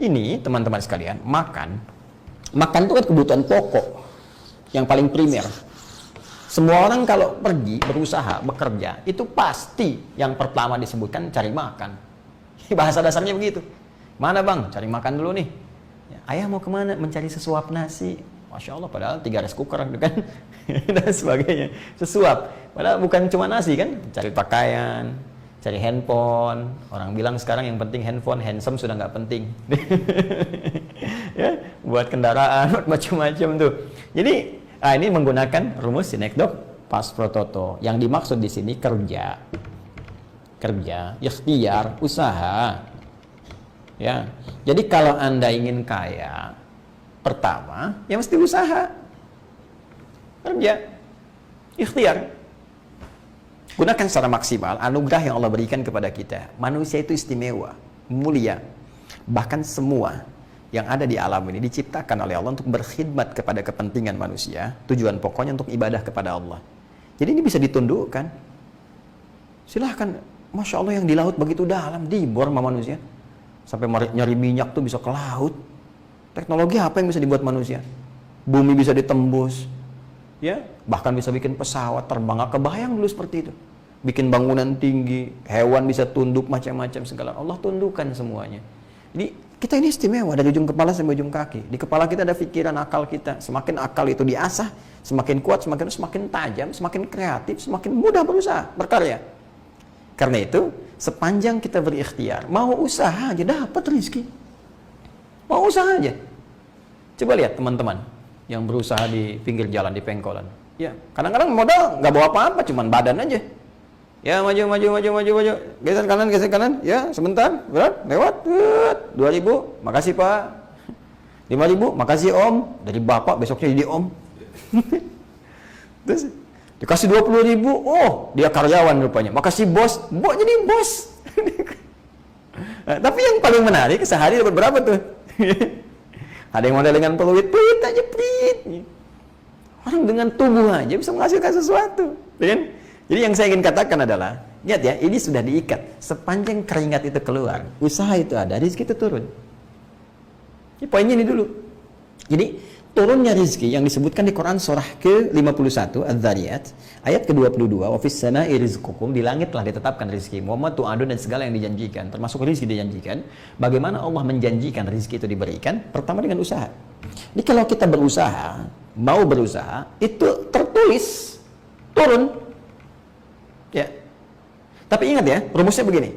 Ini teman-teman sekalian, makan itu kan kebutuhan pokok yang paling primer. Semua orang kalau pergi berusaha, bekerja, itu pasti yang pertama disebutkan cari makan. Bahasa dasarnya begitu. Mana bang? Cari makan dulu nih. Ayah mau kemana? Mencari sesuap nasi. Masya Allah, padahal 3 rice cooker gitu kan. Dan sebagainya. Sesuap. Padahal bukan cuma nasi kan. Cari pakaian, cari handphone. Orang bilang sekarang yang penting handphone, handsome sudah nggak penting. Ya, buat kendaraan, buat macam-macam tuh. Jadi, ini menggunakan rumus sinekdok pas prototo. Yang dimaksud di sini kerja, ikhtiar, usaha. Ya, jadi kalau Anda ingin kaya, pertama, ya mesti usaha, kerja, ikhtiar. Gunakan secara maksimal anugerah yang Allah berikan kepada kita. Manusia itu istimewa, mulia. Bahkan semua yang ada di alam ini diciptakan oleh Allah untuk berkhidmat kepada kepentingan manusia. Tujuan pokoknya untuk ibadah kepada Allah. Jadi ini bisa ditundukkan. Silahkan, Masya Allah yang di laut begitu dalam, dibor sama manusia. Sampai nyari minyak tuh bisa ke laut. Teknologi apa yang bisa dibuat manusia? Bumi bisa ditembus, ya, bahkan bisa bikin pesawat terbang. Gak kebayang dulu seperti itu. Bikin bangunan tinggi, hewan bisa tunduk macam-macam segala. Allah tundukkan semuanya. Jadi kita ini istimewa dari ujung kepala sampai ujung kaki. Di kepala kita ada pikiran, akal kita. Semakin akal itu diasah, semakin kuat, semakin tajam, semakin kreatif, semakin mudah berusaha, berkarya. Karena itu, sepanjang kita berikhtiar, mau usaha aja dapat rezeki. Mau usaha aja. Coba lihat teman-teman yang berusaha di pinggir jalan, di pengkolan. Ya, kadang-kadang modal nggak bawa apa-apa, cuman badan aja. Ya, maju. Geser kanan. Ya, sebentar, berat, lewat. 2.000, makasih Pak. 5.000, makasih Om. Dari Bapak besoknya jadi Om. Terus dikasih 20.000, oh dia karyawan rupanya. Makasih bos, jadi bos. Nah, tapi yang paling menarik sehari dapat berapa tuh? Ada yang modal dengan peluit aja. Orang dengan tubuh aja bisa menghasilkan sesuatu, kan? Jadi yang saya ingin katakan adalah, lihat ya, ini sudah diikat. Sepanjang keringat itu keluar, usaha itu ada, rezeki itu turun. Ini poinnya ini dulu. Jadi turunnya rezeki yang disebutkan di Quran surah ke-51 Adz-Dzariyat ayat ke-22, wa fis sana'i rizqukum, di langit telah ditetapkan rezeki, Muhammad tu'adun, dan segala yang dijanjikan, termasuk rezeki dijanjikan. Bagaimana Allah menjanjikan rezeki itu diberikan? Pertama dengan usaha. Jadi kalau kita berusaha, mau berusaha, itu tertulis turun. Ya. Tapi ingat ya, rumusnya begini.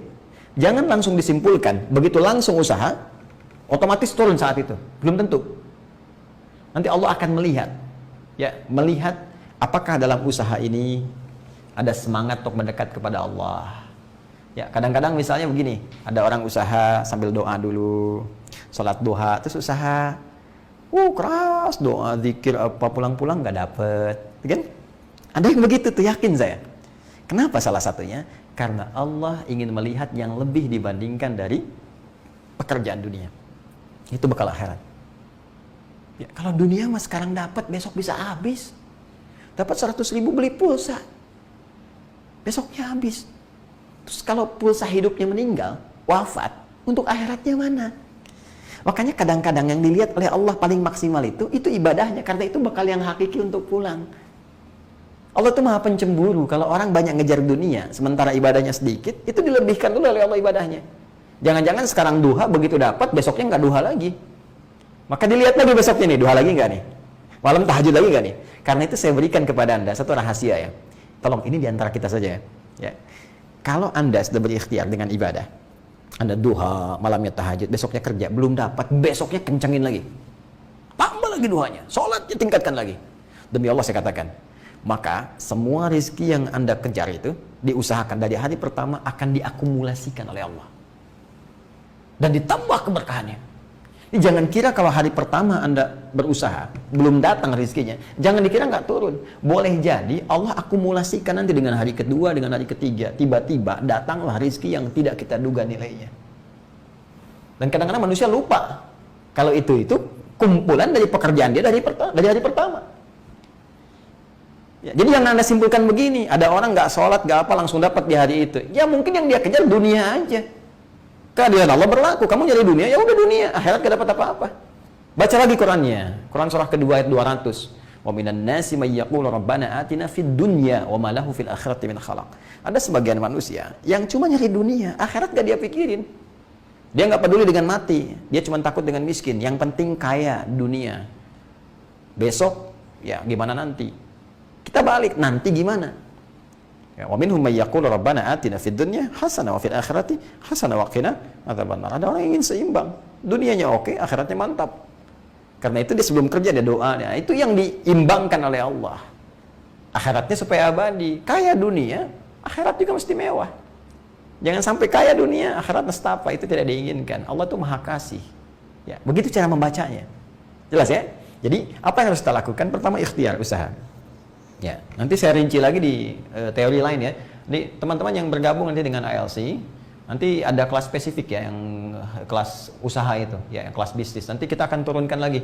Jangan langsung disimpulkan, begitu langsung usaha, otomatis turun saat itu. Belum tentu. Nanti Allah akan melihat, ya, melihat apakah dalam usaha ini ada semangat untuk mendekat kepada Allah. Ya, kadang-kadang misalnya begini, ada orang usaha sambil doa dulu, sholat duha, terus usaha, keras doa, zikir apa, pulang-pulang nggak dapet, kan? Ada yang begitu tuh, yakin saya. Kenapa salah satunya? Karena Allah ingin melihat yang lebih dibandingkan dari pekerjaan dunia. Itu bekal akhirat. Ya, kalau dunia mas sekarang dapat, besok bisa habis. Dapat 100.000 beli pulsa, besoknya habis. Terus kalau pulsa hidupnya meninggal, wafat, untuk akhiratnya mana? Makanya kadang-kadang yang dilihat oleh Allah paling maksimal itu ibadahnya, karena itu bekal yang hakiki untuk pulang. Allah itu maha pencemburu. Kalau orang banyak ngejar dunia, sementara ibadahnya sedikit, itu dilebihkan dulu oleh Allah ibadahnya. Jangan-jangan sekarang duha, begitu dapat, besoknya nggak duha lagi. Maka dilihat lagi besoknya nih, duha lagi nggak nih? Malam tahajud lagi nggak nih? Karena itu saya berikan kepada Anda satu rahasia ya. Tolong, ini diantara kita saja ya. Kalau Anda sudah berikhtiar dengan ibadah, Anda duha, malamnya tahajud, besoknya kerja, belum dapat, besoknya kencangin lagi. Tambah lagi duhanya, sholatnya tingkatkan lagi. Demi Allah saya katakan, maka semua rezeki yang Anda kejar itu, diusahakan dari hari pertama akan diakumulasikan oleh Allah. Dan ditambah keberkahannya. Jangan kira kalau hari pertama Anda berusaha, belum datang rezekinya, jangan dikira nggak turun. Boleh jadi Allah akumulasikan nanti dengan hari kedua, dengan hari ketiga. Tiba-tiba datanglah rezeki yang tidak kita duga nilainya. Dan kadang-kadang manusia lupa kalau itu kumpulan dari pekerjaan dia dari hari pertama. Ya, jadi yang Anda simpulkan begini, ada orang nggak sholat, nggak apa, langsung dapat di hari itu. Ya mungkin yang dia kejar dunia aja. Keadilan Allah berlaku. Kamu nyari dunia, ya udah dunia. Akhirat gak dapat apa-apa. Baca lagi Qurannya. Quran surah kedua ayat 200. Wa minan nasi may yaqulu rabbana atina fid dunya wa ma lahu fil akhirati min khalaq. Ada sebagian manusia yang cuma nyari dunia, akhirat gak dia pikirin. Dia nggak peduli dengan mati, dia cuma takut dengan miskin. Yang penting kaya dunia. Besok ya gimana nanti? Kita balik, nanti gimana? Ya, wa minhum may yaqulu rabbana atina fid dunya hasanah wa fil akhirati hasanah wa qina adzabannar. Ada orang yang ingin seimbang. Dunianya oke, akhiratnya mantap. Karena itu dia sebelum kerja dia doa, ya, itu yang diimbangkan oleh Allah. Akhiratnya supaya abadi. Kaya dunia, akhirat juga mesti mewah. Jangan sampai kaya dunia, akhirat nestapa, itu tidak diinginkan. Allah itu maha kasih. Ya, begitu cara membacanya. Jelas ya? Jadi, apa yang harus kita lakukan? Pertama, ikhtiar, usaha. Ya, nanti saya rinci lagi di teori lain ya. Jadi, teman-teman yang bergabung nanti dengan ILC, nanti ada kelas spesifik ya, yang kelas usaha itu, ya, yang kelas bisnis. Nanti kita akan turunkan lagi,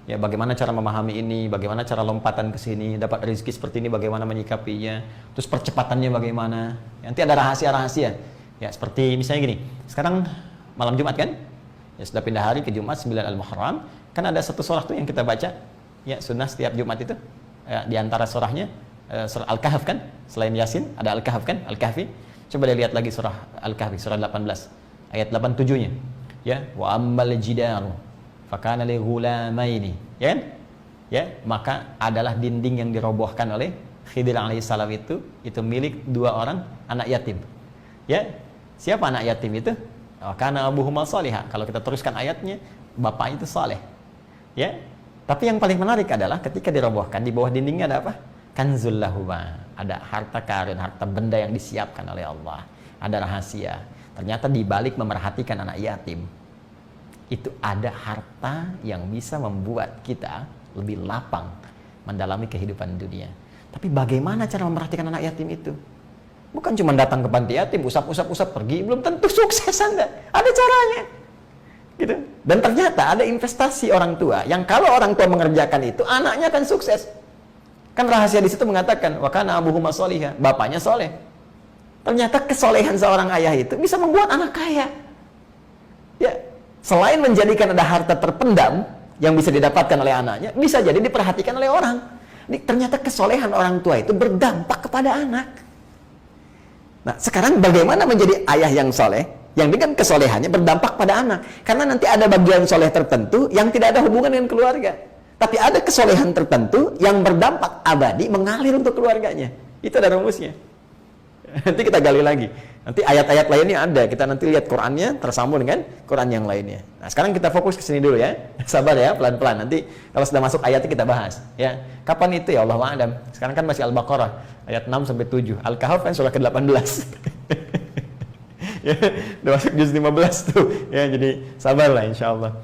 ya, bagaimana cara memahami ini, bagaimana cara lompatan ke sini, dapat rezeki seperti ini, bagaimana menyikapinya, terus percepatannya bagaimana. Nanti ada rahasia-rahasia, ya, seperti misalnya gini. Sekarang malam Jumat kan, ya, sudah pindah hari ke Jumat 9 Al-Muharram, kan ada satu surah tuh yang kita baca, ya, sunnah setiap Jumat itu, ya, di antara surahnya surah Al-Kahf kan, selain Yasin ada Al-Kahf kan, Al-Kahfi. Coba lihat lagi surah Al-Kahfi, surah 18, ayat 87-nya. Ya, wa ammal jidaru fakana li ghulamaini. Ya kan? Ya, maka adalah dinding yang dirobohkan oleh Khidir alaihissalam itu milik dua orang anak yatim. Ya, siapa anak yatim itu? Oh, kana abuhuma salihah. Kalau kita teruskan ayatnya, bapak itu saleh. Ya. Tapi yang paling menarik adalah ketika dirobohkan, di bawah dindingnya ada apa? Kanzul lahuma. Ada harta karun, harta benda yang disiapkan oleh Allah. Ada rahasia. Ternyata di balik memerhatikan anak yatim, itu ada harta yang bisa membuat kita lebih lapang mendalami kehidupan dunia. Tapi bagaimana cara memperhatikan anak yatim itu? Bukan cuma datang ke panti yatim, usap pergi, belum tentu sukses Anda. Ada caranya. Gitu. Dan ternyata ada investasi orang tua yang kalau orang tua mengerjakan itu, anaknya akan sukses. Kan rahasia di situ mengatakan wa kana abuhuma salihah, bapaknya soleh. Ternyata kesolehan seorang ayah itu bisa membuat anak kaya. Ya, selain menjadikan ada harta terpendam yang bisa didapatkan oleh anaknya, bisa jadi diperhatikan oleh orang. Ternyata kesolehan orang tua itu berdampak kepada anak. Nah, sekarang bagaimana menjadi ayah yang soleh, yang dengan kesolehannya berdampak pada anak? Karena nanti ada bagian soleh tertentu yang tidak ada hubungan dengan keluarga. Tapi ada kesolehan tertentu yang berdampak abadi mengalir untuk keluarganya. Itu ada rumusnya. Nanti kita gali lagi. Nanti ayat-ayat lainnya ada. Kita nanti lihat Qurannya tersambung dengan Quran yang lainnya. Nah, sekarang kita fokus ke sini dulu ya. Sabar ya, pelan-pelan. Nanti kalau sudah masuk ayatnya kita bahas. Ya, kapan itu ya Allah Adam? Sekarang kan masih Al-Baqarah ayat 6 sampai 7. Al-Kahf kan surah ke-18. Ya, udah masuk juz 15 tuh. Ya, jadi sabarlah insyaallah.